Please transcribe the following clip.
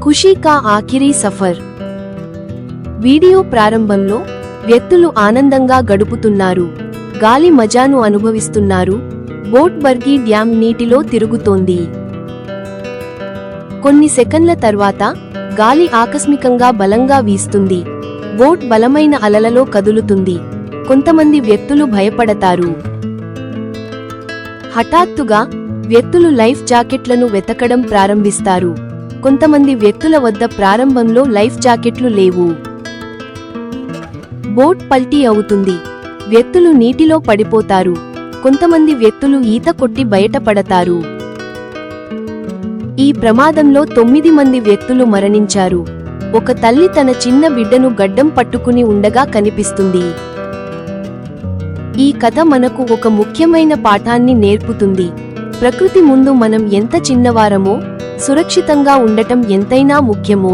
ఖుషీ కా ఆఖిరీ suffer. Video ప్రారంభంలో వ్యక్తులు ఆనందంగా గడుపుతున్నారు, గాలి మజాను అనుభవిస్తున్నారు. బోట్ బర్గీ డ్యామ్ నీటిలో తిరుగుతోంది. కొన్ని సెకన్ల తర్వాత గాలి ఆకస్మికంగా బలంగా వీస్తుంది. బోట్ బలమైన అలలలో కదులుతుంది. కొంతమంది వ్యక్తులు భయపడతారు. హఠాత్తుగా వ్యక్తులు లైఫ్ జాకెట్లను వెతకడం ప్రారంభిస్తారు. కొంతమంది వ్యక్తుల వద్ద ప్రారంభంలో లైఫ్ జాకెట్లు లేవు. బోట్ పల్టీ అవుతుంది. వ్యక్తులు నీటిలో పడిపోతారు. కొంతమంది వ్యక్తులు ఈత కొట్టి బయటపడతారు. ఈ ప్రమాదంలో 9 మంది వ్యక్తులు మరణించారు. ఒక తల్లి తన చిన్న బిడ్డను గడ్డం పట్టుకుని ఉండగా కనిపిస్తుంది. ఈ కథ మనకు ఒక ముఖ్యమైన పాఠాన్ని నేర్పుతుంది. ప్రకృతి ముందు మనం ఎంత చిన్నవారమో, సురక్షితంగా ఉండటం ఎంతైనా ముఖ్యమో.